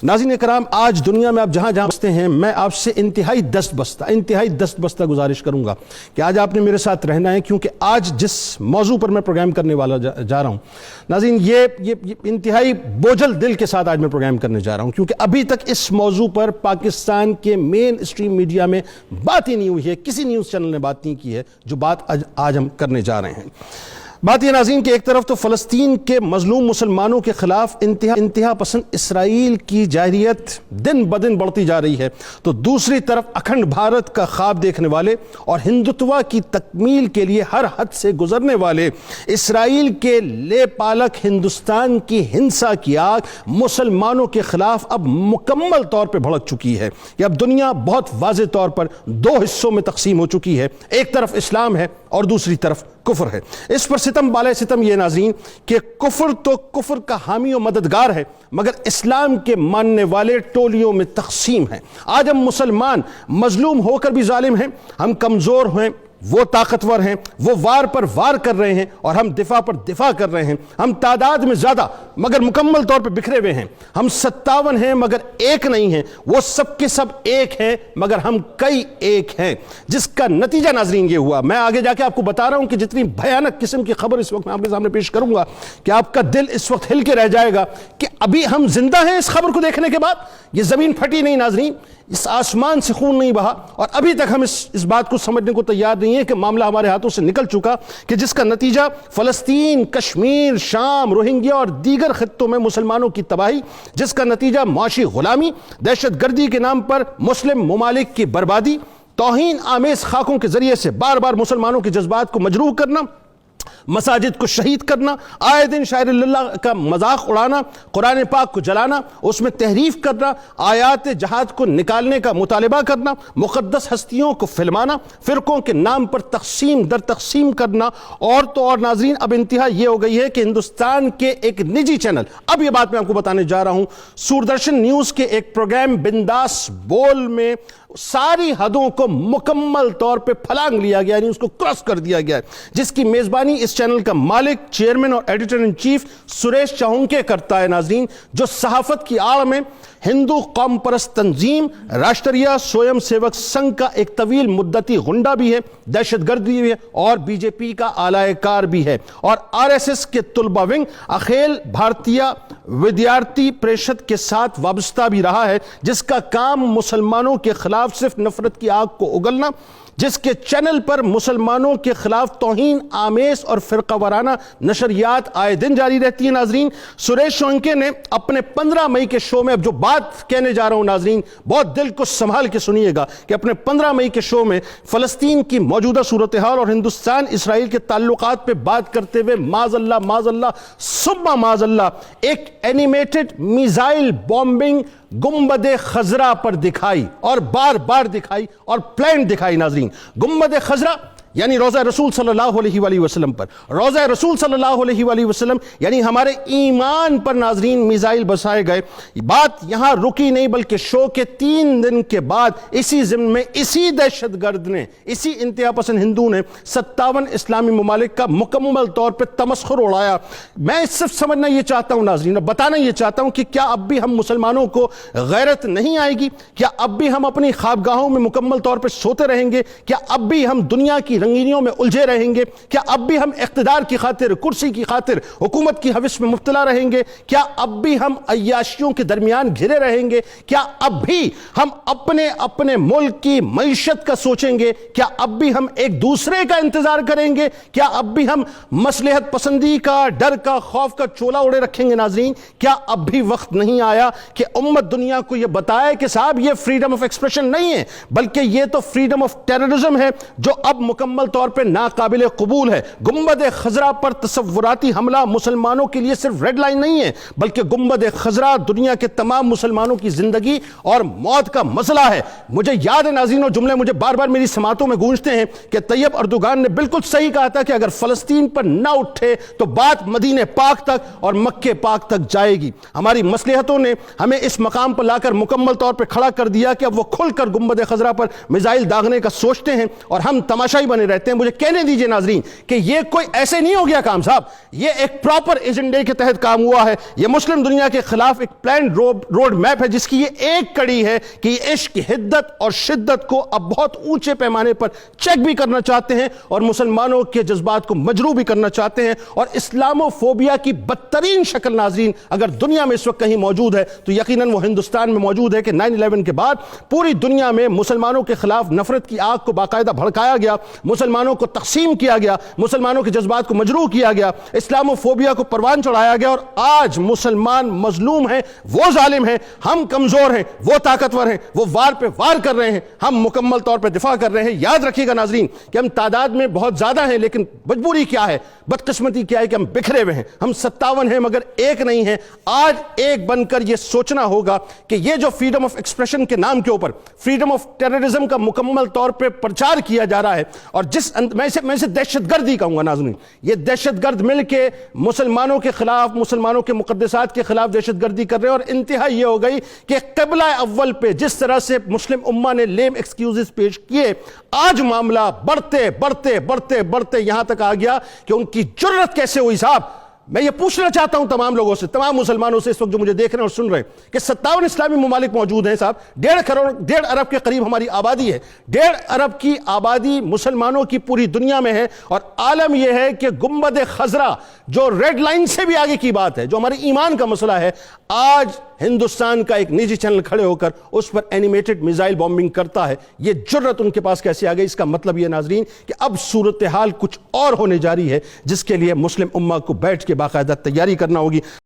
ناظرین کرام، آج دنیا میں آپ جہاں جہاں بستے ہیں، میں آپ سے انتہائی دست بستہ گزارش کروں گا کہ آج آپ نے میرے ساتھ رہنا ہے، کیونکہ آج جس موضوع پر میں پروگرام کرنے والا جا رہا ہوں ناظرین، یہ انتہائی بوجھل دل کے ساتھ آج میں پروگرام کرنے جا رہا ہوں، کیونکہ ابھی تک اس موضوع پر پاکستان کے مین اسٹریم میڈیا میں بات ہی نہیں ہوئی ہے، کسی نیوز چینل نے بات نہیں کی ہے جو بات آج ہم کرنے جا رہے ہیں۔ بات یہ ناظرین کہ ایک طرف تو فلسطین کے مظلوم مسلمانوں کے خلاف انتہا پسند اسرائیل کی جارحیت دن بدن بڑھتی جا رہی ہے، تو دوسری طرف اکھنڈ بھارت کا خواب دیکھنے والے اور ہندوتوا کی تکمیل کے لیے ہر حد سے گزرنے والے اسرائیل کے لے پالک ہندوستان کی ہنسا کی آگ مسلمانوں کے خلاف اب مکمل طور پر بھڑک چکی ہے کہ اب دنیا بہت واضح طور پر دو حصوں میں تقسیم ہو چکی ہے، ایک طرف اسلام ہے اور دوسری طرف کفر ہے۔ اس پر ستم بالائے ستم یہ ناظرین کہ کفر تو کفر کا حامی و مددگار ہے، مگر اسلام کے ماننے والے ٹولیوں میں تقسیم ہیں۔ آج ہم مسلمان مظلوم ہو کر بھی ظالم ہیں، ہم کمزور ہیں، وہ طاقتور ہیں، وہ وار پر وار کر رہے ہیں اور ہم دفاع پر دفاع کر رہے ہیں، ہم تعداد میں زیادہ مگر مکمل طور پر بکھرے ہوئے ہیں، ہم 57 ہیں مگر ایک نہیں ہیں، وہ سب کے سب ایک ہیں مگر ہم کئی ایک ہیں، جس کا نتیجہ ناظرین یہ ہوا۔ میں آگے جا کے آپ کو بتا رہا ہوں کہ جتنی بھیانک قسم کی خبر اس وقت میں آپ کے سامنے پیش کروں گا کہ آپ کا دل اس وقت ہل کے رہ جائے گا کہ ابھی ہم زندہ ہیں اس خبر کو دیکھنے کے بعد، یہ زمین پھٹی نہیں ناظرین، اس آسمان سے خون نہیں بہا، اور ابھی تک ہم اس بات کو سمجھنے کو تیار نہیں ہے کہ معاملہ ہمارے ہاتھوں سے نکل چکا، کہ جس کا نتیجہ فلسطین، کشمیر، شام، روہنگیا اور دیگر خطوں میں مسلمانوں کی تباہی، جس کا نتیجہ معاشی غلامی، دہشت گردی کے نام پر مسلم ممالک کی بربادی، توہین آمیز خاکوں کے ذریعے سے بار بار مسلمانوں کے جذبات کو مجروح کرنا، مساجد کو شہید کرنا، آئے دن شاعر اللہ کا مذاق اڑانا، قرآن پاک کو جلانا، اس میں تحریف کرنا، آیات جہاد کو نکالنے کا مطالبہ کرنا، مقدس ہستیوں کو فلمانا، فرقوں کے نام پر تقسیم در تقسیم کرنا، اور تو اور ناظرین اب انتہا یہ ہو گئی ہے کہ ہندوستان کے ایک نجی چینل، اب یہ بات میں آپ کو بتانے جا رہا ہوں، سوردرشن نیوز کے ایک پروگرام بنداس بول میں ساری حدوں کو مکمل طور پہ پھلانگ لیا گیا، یعنی اس کو کراس کر دیا گیا ہے، جس کی میزبانی اس چینل کا مالک، چیئرمین اور ایڈیٹر ان چیف سریش چہونکے کرتا ہے ناظرین، جو صحافت کی آڑ میں ہندو قوم پرست تنظیم راشٹریہ سویم سیوک سنگھ کا ایک طویل مدتی غنڈہ بھی ہے، دہشت گردی بھی ہے اور بی جے پی کا اعلی کار بھی ہے، اور آر ایس ایس کے طلبہ ونگ اخیل بھارتیہ ودیارتی پریشد کے ساتھ وابستہ بھی رہا ہے، جس کا کام مسلمانوں کے خلاف صرف نفرت کی آگ کو اگلنا، جس کے چینل پر مسلمانوں کے خلاف توہین آمیز اور فرقہ وارانہ نشریات آئے دن جاری رہتی ہیں ناظرین۔ سریش چہونکے نے اپنے 15 مئی کے شو میں، اب جو بات کہنے جا رہا ہوں ناظرین بہت دل کو سنبھال کے سنیے گا، کہ اپنے 15 مئی کے شو میں فلسطین کی موجودہ صورتحال اور ہندوستان اسرائیل کے تعلقات پہ بات کرتے ہوئے معاذ اللہ ثم معاذ اللہ ایک اینیمیٹڈ میزائل بومبنگ گنبد خضرا پر دکھائی، اور بار بار دکھائی اور پلان دکھائی ناظرین۔ گنبد خضرا یعنی روضہ رسول صلی اللہ علیہ وآلہ وسلم پر، روضہ رسول صلی اللہ علیہ وآلہ وسلم یعنی ہمارے ایمان پر ناظرین میزائل بسائے گئے۔ بات یہاں رکی نہیں، بلکہ شو کے 3 دن کے بعد اسی ضمن میں اسی دہشت گرد نے، اسی انتہا پسند ہندو نے 57 اسلامی ممالک کا مکمل طور پر تمسخر اڑایا۔ میں صرف سمجھنا یہ چاہتا ہوں ناظرین، بتانا یہ چاہتا ہوں کہ کیا اب بھی ہم مسلمانوں کو غیرت نہیں آئے گی؟ کیا اب بھی ہم اپنی خوابگاہوں میں مکمل طور پر سوتے رہیں گے؟ کیا اب بھی ہم دنیا کی رنگینیوں میں الجھے رہیں گے؟ کیا اب بھی ہم اقتدار کی خاطر، کرسی کی خاطر حکومت کی ہوس میں مبتلا رہیں گے؟ کیا اب بھی ہم عیاشیوں کے درمیان گھرے رہیں گے؟ کیا اب بھی ہم اپنے ملک کی معیشت کا سوچیں گے؟ کیا اب بھی ہم ایک دوسرے کا انتظار کریں گے؟ کیا اب بھی ہم مصلحت پسندی کا، ڈر کا، خوف کا چولا اوڑے رکھیں گے ناظرین؟ کیا اب بھی وقت نہیں آیا کہ امت دنیا کو یہ بتائے کہ صاحب یہ فریڈم آف ایکسپریشن نہیں ہے، بلکہ یہ تو فریڈم آف ٹیررزم ہے، جو اب مکمل طور پر ناقابل قبول ہے۔ گنبد خضرا پر تصوراتی حملہ مسلمانوں کے لیے صرف ریڈ لائن نہیں ہے، بلکہ گنبد خضرا دنیا کے تمام مسلمانوں کی زندگی اور موت کا مسئلہ ہے۔ مجھے یاد ہے ناظرین، وہ جملے مجھے بار بار میری سماعتوں میں گونجتے ہیں کہ طیب اردوغان نے بالکل صحیح کہا تھا کہ اگر فلسطین پر نہ اٹھے تو بات مدینہ پاک تک اور مکہ پاک تک جائے گی۔ ہماری مصلحتوں نے ہمیں اس مقام پر لا کر مکمل طور پر کھڑا کر دیا کہ اب وہ کھل کر گنبد خضرا پر میزائل داغنے کا سوچتے ہیں، اور ہم تماشائی بنے رہتے ہیں. مجھے کہنے دیجئے ناظرین کہ یہ کوئی ایسے نہیں ہو گیا کام صاحب, یہ ایک پراپر ایجنڈے کے تحت کام ہوا ہے. یہ مسلم دنیا کے خلاف ایک پلانڈ روڈ میپ ہے جس کی یہ ایک کڑی ہے کہ یہ عشق, حدت اور شدت کو اب بہت اونچے پیمانے پر چیک بھی کرنا چاہتے ہیں اور مسلمانوں کے جذبات کو مجروح بھی کرنا چاہتے ہیں. اور اسلامو فوبیا کی بدترین شکل ناظرین اگر دنیا میں اس وقت کہیں موجود ہے تو یقیناً وہ ہندوستان میں موجود ہے کہ 9/11 کے بعد پوری دنیا میں مسلمانوں کے خلاف نفرت کی آگ کو باقاعدہ بھڑکایا گیا, مسلمانوں کو تقسیم کیا گیا, مسلمانوں کے جذبات کو مجروح کیا گیا, اسلامو فوبیا کو پروان چڑھایا گیا. اور آج مسلمان مظلوم ہیں, وہ ظالم ہیں, ہم کمزور ہیں, وہ طاقتور ہیں, وہ وار پہ وار کر رہے ہیں, ہم مکمل طور پہ دفاع کر رہے ہیں. یاد رکھیے گا ناظرین کہ ہم تعداد میں بہت زیادہ ہیں لیکن مجبوری کیا ہے, بدقسمتی کیا ہے کہ ہم بکھرے ہوئے ہیں. ہم 57 ہیں مگر ایک نہیں ہیں. آج ایک بن کر یہ سوچنا ہوگا کہ یہ جو فریڈم آف ایکسپریشن کے نام کے اوپر فریڈم آف ٹیررزم کا مکمل طور پہ پرچار کیا جا رہا ہے اور جس میں اسے دہشت گردی کہوں گا ناظرین, یہ دہشت گرد مل کے مسلمانوں کے خلاف, مسلمانوں کے مقدسات کے خلاف دہشت گردی کر رہے ہیں. اور انتہا یہ ہو گئی کہ قبلہ اول پہ جس طرح سے مسلم امہ نے لیم ایکسکیوزز پیش کیے, آج معاملہ بڑھتے بڑھتے بڑھتے بڑھتے یہاں تک آ گیا کہ ان کی جرت کیسے ہوئی صاحب. میں یہ پوچھنا چاہتا ہوں تمام لوگوں سے, تمام مسلمانوں سے اس وقت جو مجھے دیکھ رہے ہیں اور سن رہے ہیں کہ 57 اسلامی ممالک موجود ہیں صاحب, 1.5 ارب کے قریب ہماری آبادی ہے, 1.5 ارب کی آبادی مسلمانوں کی پوری دنیا میں ہے. اور عالم یہ ہے کہ گنبد خضرا جو ریڈ لائن سے بھی آگے کی بات ہے, جو ہمارے ایمان کا مسئلہ ہے, آج ہندوستان کا ایک نجی چینل کھڑے ہو کر اس پر اینیمیٹڈ میزائل بومبنگ کرتا ہے. یہ جرت ان کے پاس کیسے آ گئی؟ اس کا مطلب یہ ناظرین کہ اب صورتحال کچھ اور ہونے جا رہی ہے جس کے لیے مسلم امہ کو بیٹھ کے باقاعدہ تیاری کرنا ہوگی.